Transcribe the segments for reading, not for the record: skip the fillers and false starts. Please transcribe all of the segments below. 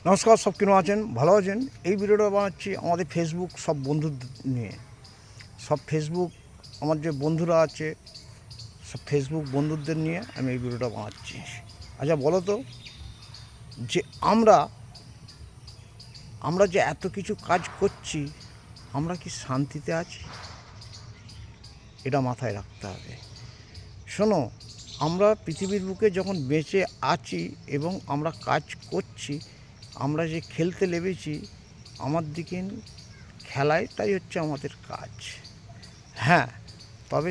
নমস্কার, সব কেন আছেন? ভালো আছেন? এই ভিডিওটা বানাচ্ছি আমাদের ফেসবুক সব বন্ধুদের নিয়ে। সব ফেসবুক আমার যে বন্ধুরা আছে, সব ফেসবুক বন্ধুদের নিয়ে আমি এই ভিডিওটা বানাচ্ছি। আচ্ছা বলো তো, যে আমরা যে এত কিছু কাজ করছি, আমরা কি শান্তিতে আছি? এটা মাথায় রাখতে হবে। শোনো, আমরা পৃথিবীর বুকে যখন বেঁচে আছি এবং আমরা কাজ করছি, আমরা যে খেলতে লেগেছি, আমার দিকে খেলায়, তাই হচ্ছে আমাদের কাজ। হ্যাঁ, তবে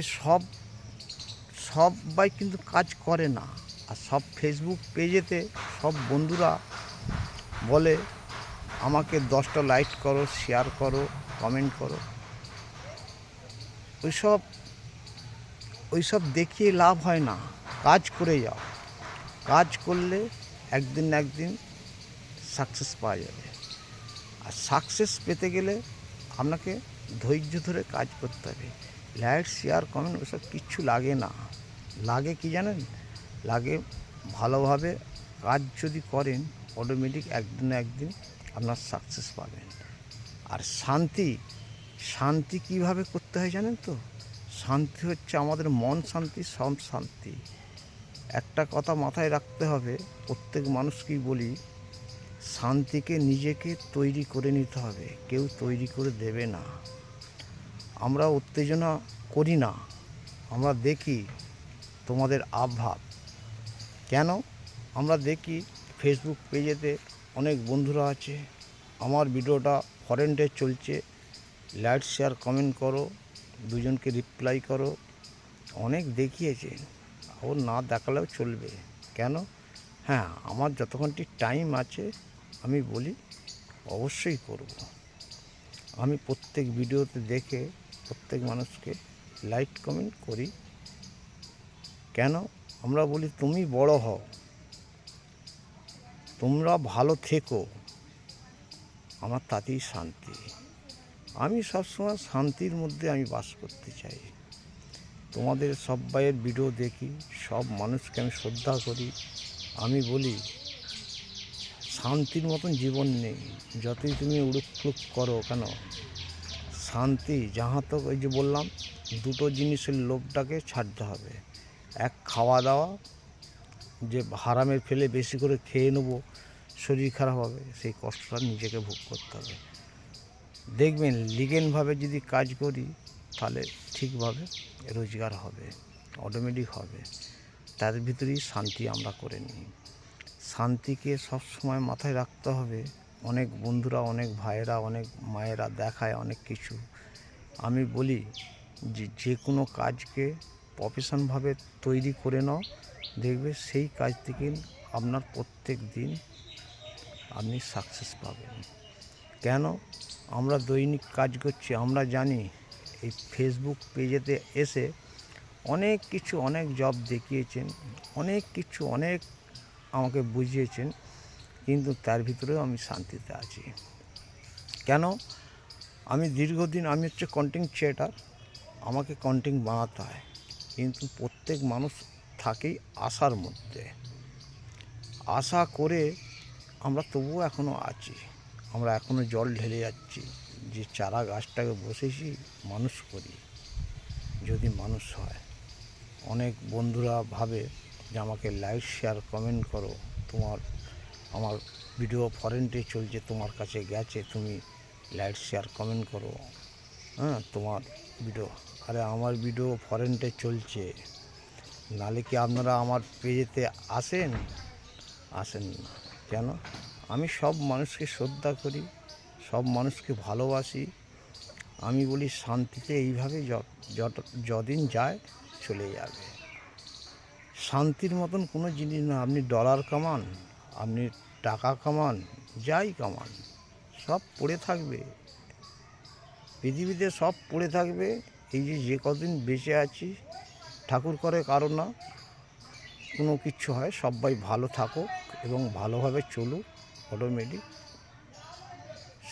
সবাই কিন্তু কাজ করে না। আর সব ফেসবুক পেজেতে সব বন্ধুরা বলে আমাকে 10টা লাইক করো, শেয়ার করো, কমেন্ট করো। ওইসব ওইসব দেখিয়ে লাভ হয় না। কাজ করে যাও। কাজ করলে একদিন না একদিন সাকসেস পাওয়া যাবে। আর সাকসেস পেতে গেলে আপনাকে ধৈর্য ধরে কাজ করতে হবে। লাইক, শেয়ার, কমেন্ট ওসব কিচ্ছু লাগে না। লাগে কি জানেন? লাগে ভালোভাবে কাজ যদি করেন, অটোমেটিক একদিন না একদিন আপনার সাকসেস পাবেন। আর শান্তি কীভাবে করতে হয় জানেন তো? শান্তি হচ্ছে আমাদের মন শান্তি, সব শান্তি। একটা কথা মাথায় রাখতে হবে, প্রত্যেক মানুষকেই বলি, শান্তিকে নিজেকে তৈরি করে নিতে হবে, কেউ তৈরি করে দেবে না। আমরা উত্তেজনা করি না, আমরা দেখি তোমাদের আবভাব। কেন? আমরা দেখি ফেসবুক পেজেতে অনেক বন্ধুরা আছে, আমার ভিডিওটা ফরেন্টে চলছে, লাইক, শেয়ার, কমেন্ট করো, দুজনকে রিপ্লাই করো। অনেক দেখিয়েছে, ওর না দেখালেও চলবে। কেন? হ্যাঁ, আমার যতক্ষণটি টাইম আছে আমি বলি অবশ্যই করব। আমি প্রত্যেক ভিডিওতে দেখে প্রত্যেক মানুষকে লাইক কমেন্ট করি। কেন? আমরা বলি তুমি বড় হও, তোমরা ভালো থেকো, আমার তাতেই শান্তি। আমি সবসময় শান্তির মধ্যে আমি বাস করতে চাই। তোমাদের সবাইয়ের ভিডিও দেখি, সব মানুষকে আমি শ্রদ্ধা করি। আমি বলি শান্তির মতন জীবন নেই। যতই তুমি উড়ুক করো কেন, শান্তি যাহা তো, ওই যে বললাম, দুটো জিনিসের লোভটাকে ছাড়তে হবে। এক, খাওয়া দাওয়া, যে হারামের ফেলে বেশি করে খেয়ে নেবো, শরীর খারাপ হবে, সেই কষ্টটা নিজেকে ভোগ করতে হবে। দেখবেন লিগেনভাবে যদি কাজ করি, তাহলে ঠিকভাবে রোজগার হবে, অটোমেটিক হবে। তার ভিতরেই শান্তি আমরা করে নিই। শান্তিকে সবসময় মাথায় রাখতে হবে। অনেক বন্ধুরা, অনেক ভাইয়েরা, অনেক মায়েরা দেখায় অনেক কিছু। আমি বলি যে কোনো কাজকে প্রফেশনভাবে তৈরি করে নাও, দেখবে সেই কাজ থেকে আপনার প্রত্যেক দিন আপনি সাকসেস পাবেন। কেন? আমরা দৈনিক কাজ করছি, আমরা জানি এই ফেসবুক পেজেতে এসে অনেক কিছু, অনেক জব দেখিয়েছেন, অনেক কিছু, অনেক আমাকে বুঝিয়েছেন, কিন্তু তার ভিতরেও আমি শান্তিতে আছি। কেন? আমি দীর্ঘদিন, আমি হচ্ছে কন্টেন্ট ক্রিয়েটার, আমাকে কন্টেন্ট বানাতে হয়, কিন্তু প্রত্যেক মানুষ থাকেই আশার মধ্যে। আশা করে আমরা তবুও এখনও আছি, আমরা এখনও জল ঢেলে যাচ্ছি, যে চারা গাছটাকে বসেছি মানুষ করি, যদি মানুষ হয়। অনেক বন্ধুরা ভাবে যে আমাকে লাইক, শেয়ার, কমেন্ট করো, আমার ভিডিও ফরেন্টে চলছে, তোমার কাছে গেছে, তুমি লাইক, শেয়ার, কমেন্ট করো। হ্যাঁ, তোমার ভিডিও, আরে আমার ভিডিও ফরেন্টে চলছে, নালে কি আপনারা আমার পেজেতে আসেন? আসেন না। কেন? আমি সব মানুষকে শ্রদ্ধা করি, সব মানুষকে ভালোবাসি। আমি বলি শান্তিতে এইভাবে যদিন যায় চলে যাবে। শান্তির মতন কোনো জিনিস না। আপনি ডলার কামান, আপনি টাকা কামান, যাই কামান, সব পড়ে থাকবে, পৃথিবীতে সব পড়ে থাকবে। এই যে কদিন বেঁচে আছি, ঠাকুর করে কারো না কোনো কিচ্ছু হয়, সবাই ভালো থাকুক এবং ভালোভাবে চলুক, অটোমেটিক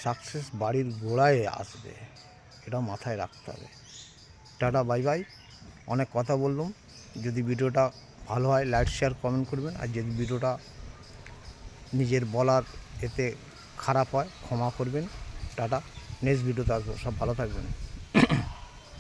সাকসেস বাড়ির গোড়ায় আসবে। এটা মাথায় রাখতে হবে। Tata, bye bye. অনেক কথা বললাম। যদি ভিডিওটা ভালো হয় লাইক, শেয়ার, কমেন্ট করবেন। আর যদি ভিডিওটা নিজের বলার এতে খারাপ হয় ক্ষমা করবেন। টাটা, নেক্সট ভিডিওতে আসবো, সব ভালো থাকবেন।